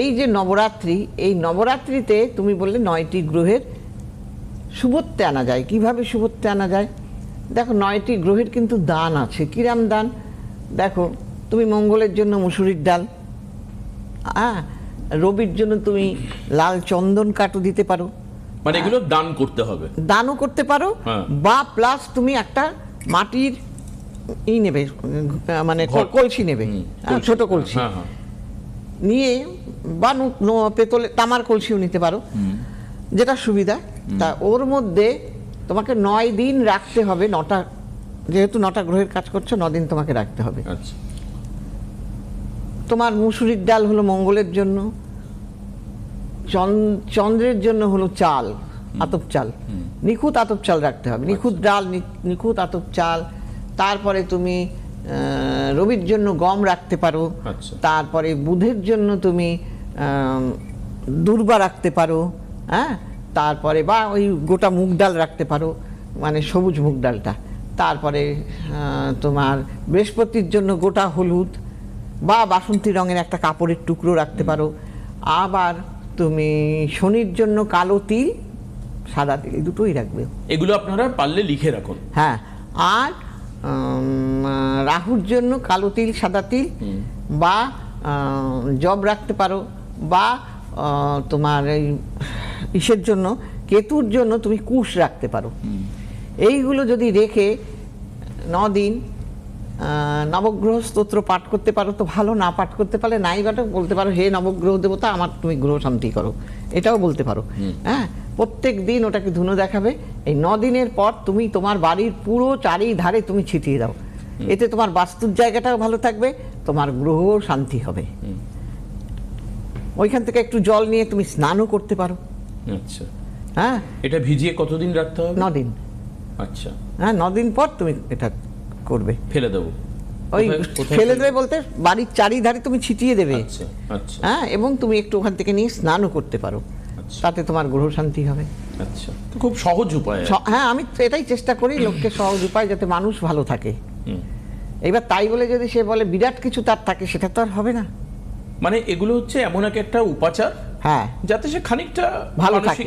এই যে নবরাত্রি, এই নবরাত্রিতে তুমি বললে 9টি গ্রহের শুভত্বে আনা যায়। কিভাবে শুভত্বে আনা যায়? দেখো 9টি গ্রহের কিন্তু দান আছে। কিরাম দান? দেখো, তুমি মঙ্গলের জন্য মুসুরির ডাল, রবির জন্য তুমি লাল চন্দন কাঠও দিতে পারো, মানে এগুলো দান করতে হবে, দানও করতে পারো, বা প্লাস তুমি একটা মাটির নেবে, মানে কলসি নেবে, ছোট কলসি নিয়ে, বা পেতলে তামার কলসিও নিতে পারো, যেটা সুবিধা। তা ওর মধ্যে তোমাকে 9 দিন রাখতে হবে। যেহেতু 9টা গ্রহের কাজ করছো, 9 দিন তোমাকে রাখতে হবে। আচ্ছা। তোমার মুসুরির ডাল হলো মঙ্গলের জন্য, চন্দ্রের জন্য হলো চাল, আতপ চাল, নিখুঁত আতপ চাল রাখতে হবে, নিখুঁত ডাল, নিখুঁত আতপ চাল। তারপরে তুমি রবির জন্য গম রাখতে পারো, তারপরে বুধের জন্য তুমি দুর্বা রাখতে পারো, তারপরে বা ওই গোটা মুগ ডাল রাখতে পারো, মানে সবুজ মুগ ডালটা। তারপরে তোমার বৃহস্পতির জন্য গোটা হলুদ বা বাসন্তী রঙের একটা কাপড়ের টুকরো রাখতে পারো। আবার তুমি শনির জন্য কালো তিল, সাদা তিল, এই দুটোই রাখবে। এগুলো আপনারা পারলে লিখে রাখুন। হ্যাঁ, আর রাহুর জন্য কালো তিল, সাদা তিল, বা জব রাখতে পারো, বা তোমার এই ইসের জন্য, কেতুর জন্য তুমি কুশ রাখতে পারো। এইগুলো যদি রেখে 9 দিন নবগ্রহ স্তোত্র পাঠ করতে পারো তো ভালো, না পাঠ করতে পারলে নাই বাটা বলতে পারো, হে নবগ্রহ দেবতা আমার তুমি গ্রহ শান্তি করো, এটাও বলতে পারো। হ্যাঁ, প্রত্যেক দিন ওটাকে ধুনো দেখাবে। এই 9 দিনের পর তুমি তোমার বাড়ির পুরো চারিধারে তুমি ছিটিয়ে দাও। এতে তোমার বাস্তুর জায়গাটাও ভালো থাকবে, তোমার গ্রহ শান্তি হবে। ওইখান থেকে একটু জল নিয়ে তুমি স্নানও করতে পারো। আচ্ছা। হ্যাঁ, এটা ভিজিয়ে কতদিন রাখতে হবে? 9 দিন। আচ্ছা। হ্যাঁ, 9 দিন পর তুমি এটা করবে। ফেলে দেবো? ওই ফেলে দেবে বলতে বাড়ির চারিধারে তুমি ছিটিয়ে দেবে। আচ্ছা, আচ্ছা। হ্যাঁ, এবং তুমি একটু ওখান থেকে নিয়ে স্নানও করতে পারো, তাতে তোমার গ্রহ শান্তি হবে। আচ্ছা, তো খুব সহজ উপায়। হ্যাঁ, আমি এটাই চেষ্টা করি লোককে সহজ উপায়, যাতে মানুষ ভালো থাকে। এবার তাই বলে যদি সে বলে বিরাট কিছু তার থাকে, সেটা তো আর হবে না। মানে এগুলো হচ্ছে এমন একটা উপাচার, হ্যাঁ, যাতে সে খানিকটা ভালো থাকে,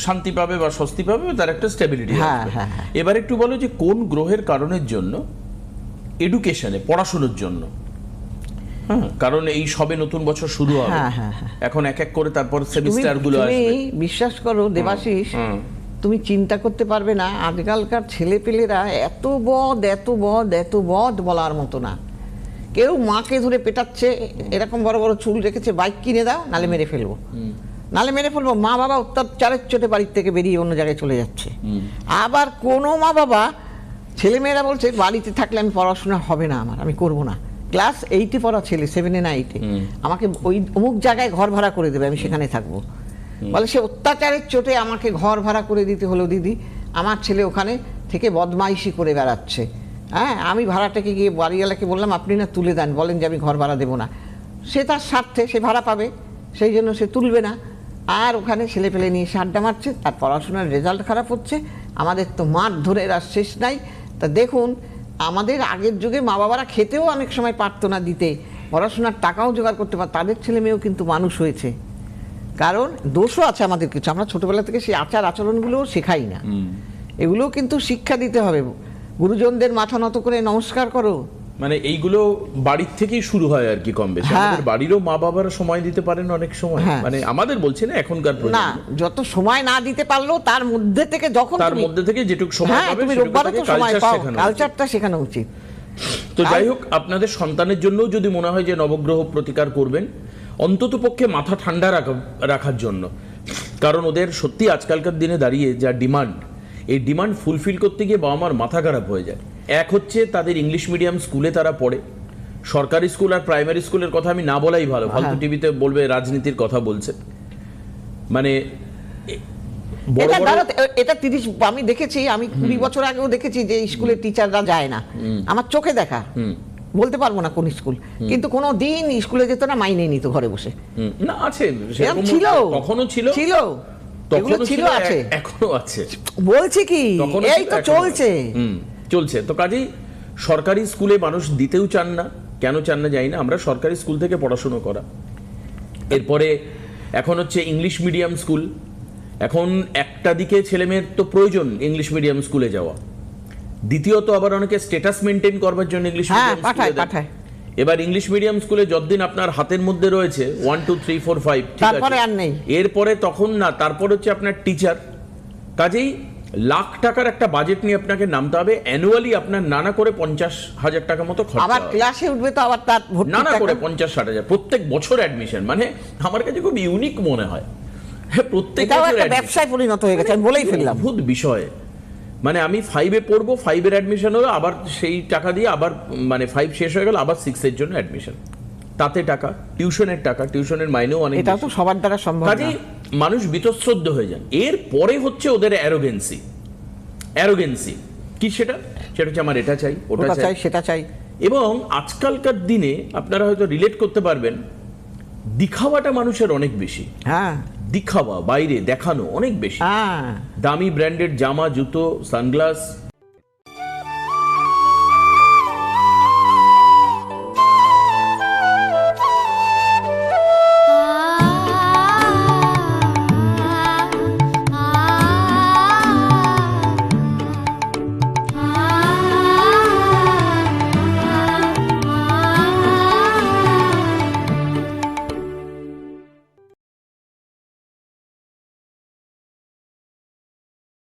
শান্তি পাবে বা স্বস্তি পাবে, তার একটা স্টেবিলিটি। হ্যাঁ, হ্যাঁ। এবার একটু বলো যে কোন গ্রহের কারণের জন্য, এডুকেশনে, পড়াশোনার জন্য, হ্যাঁ, কারণ এই সবে নতুন বছর শুরু হবে, এখন এক এক করে তারপর সেমিস্টার গুলো আসবে। তুমি বিশ্বাস করো দেবাশিস, তুমি চিন্তা করতে পারবে না, আজকালকার ছেলেপেলেরা এত বদ, এত বদ, এত বদ বলার মতো না। কেউ মাকে ধরে পেটাচ্ছে, এরকম বড় বড় চুল রেখেছে, বাইক কিনে দাও নালে মেরে ফেলবো, নালে মেরে ফেলবো। মা বাবা অত্যাচারের চোটে বাড়ির থেকে বেরিয়ে অন্য জায়গায় চলে যাচ্ছে। আবার কোনো মা বাবা, ছেলেমেয়েরা বলছে বাড়িতে থাকলে আমি পড়াশোনা হবে না আমার, আমি করবো না। ক্লাস 8-এ পড়া ছেলে, 7-এ না 8-এ, আমাকে ওই অমুক জায়গায় ঘর ভাড়া করে দেবে, আমি সেখানে থাকবো। বলে সে অত্যাচারের চোটে আমাকে ঘর ভাড়া করে দিতে হলো দিদি, আমার ছেলে ওখানে থেকে বদমাইশি করে বেড়াচ্ছে। হ্যাঁ, আমি ভাড়াটাকে গিয়ে বাড়িওয়ালাকে বললাম আপনি না তুলে দেন, বলেন যে আমি ঘর ভাড়া দেবো না। সে তার স্বার্থে সে ভাড়া পাবে, সেই জন্য সে তুলবে না। আর ওখানে ছেলে পেলে নিয়ে আড্ডা মারছে, তার পড়াশোনার রেজাল্ট খারাপ হচ্ছে। আমাদের তো মাঠ ধরে আর শেষ নাই। তা দেখুন, আমাদের আগের যুগে মা বাবারা খেতেও অনেক সময় পারতো না দিতে, পড়াশোনার টাকাও জোগাড় করতে পারত, তাদের ছেলে মেয়েও কিন্তু মানুষ হয়েছে। কারণ দোষও আছে আমাদের কিছু, আমরা ছোটবেলা থেকে সেই আচার আচরণগুলোও শেখাই না। এগুলোও কিন্তু শিক্ষা দিতে হবে। গুরুজনদের মাথা নত করে নমস্কার করো, মানে এইগুলো বাড়ির থেকেই শুরু হয় আর কি, কম বেশি। আমাদের বাড়িরও মা বাবারা সময় দিতে পারেন অনেক সময়, মানে আমাদের বলছি না এখনকার না, যত সময় না দিতে পারলো তার মধ্যে থেকে, যখন তার মধ্যে থেকে যেটুকু সময় পাবে তুমি রোববারও তো সময় পাও, কালচারটা শেখানো উচিত। তো যাই হোক, আপনাদের সন্তানের জন্যও যদি মনে হয় যে নবগ্রহ প্রতিকার করবেন, অন্তত পক্ষে মাথা ঠান্ডা রাখার জন্য, কারণ ওদের সত্যি আজকালকার দিনে দাঁড়িয়ে যা ডিমান্ড, এই ডিমান্ড ফুলফিল করতে গিয়ে বাবা মার মাথা খারাপ হয়ে যায়। এক হচ্ছে তাদের ইংলিশ মিডিয়াম স্কুলে তারা পড়ে, সরকারি স্কুল আর প্রাইমারি স্কুলের কথা আমি না বলাই ভালো, ফালতু টিভিতে বলবে রাজনীতির কথা বলছে। মানে এটা 30, আমি দেখেছি, আমি 20 বছর আগেও দেখেছি যে স্কুলের টিচাররা যায় না, আমার চোখে দেখা, বলতে পারবো না কোন স্কুল, কিন্তু কোনো দিন স্কুলে যেত না, মাইনে নিত ঘরে বসে। না, আছে, ছিল, তখনও ছিল, ছিল, আছে, এখনো আছে। বলছি কি, এই তো চলছে। তো কাজেই সরকারি স্কুলে মানুষ দিতেও চান না, কেন চান না জানি না। আমরা সরকারি স্কুল থেকে পড়াশোনা করা, এরপরে এখন হচ্ছে ইংলিশ মিডিয়াম স্কুল। এখন একটা দিকে ছেলেমেয়ের তো প্রয়োজন ইংলিশ মিডিয়াম স্কুলে যাওয়া, দ্বিতীয়ত আবার অনেকে স্ট্যাটাস মেনটেন করবার জন্য ইংলিশ মিডিয়াম স্কুলে পাঠায়। এবার ইংলিশ মিডিয়াম স্কুলে যতদিন আপনার হাতের মধ্যে রয়েছে 1 2 3 4 5 ঠিক আছে, তারপরে আর নেই। এরপরে তখন না, তারপর হচ্ছে আপনার টিচার। কাজেই লাখ টাকার একটা বাজেট নিয়ে আপনাকে নামতে হবে। অ্যানুয়ালি আপনার নানা করে 50,000 টাকা মতো খরচা আবার হবে। ক্লাসে উঠবে তো আবার তার ভর্তি নানা করে টাকা। 50-60 প্রত্যেক বছর অ্যাডমিশন, মানে আমার কাছে খুব ইউনিক মনে হয়। হ্যাঁ, প্রত্যেক এটাও বছর একটা admission। ব্যবসায় পরিণত হয়ে গেছে, আমি বলেই ফেললাম। অদ্ভুত বিষয়। মানে আমি 5-এ পড়বো, 5-এর অ্যাডমিশন হলো, আবার সেই টাকা দিয়ে আবার মানে 5 শেষ হয়ে গেল, আবার 6-এর জন্য অ্যাডমিশন, তাতে টাকা, টিউশনের টাকা, টিউশনের মাইনেও অনেক এটাও তো বেশি। সবার দ্বারা সম্ভব না। কাজেই মানুষ বীতশ্রদ্ধ হয়ে যান। এর পরে হচ্ছে ওদের অ্যারোগেন্সি। কি সেটা হচ্ছে আমার এটা চাই, ওটা ওটা চাই। চাই, সেটা চাই। এবং আজকালকার দিনে আপনারা হয়তো রিলেট করতে পারবেন, দিখাওয়াটা মানুষের অনেক বেশি। হ্যাঁ দিখাওয়া, বাইরে দেখানো অনেক বেশি। হ্যাঁ, দামি ব্র্যান্ডেড জামা, জুতো, সানগ্লাস,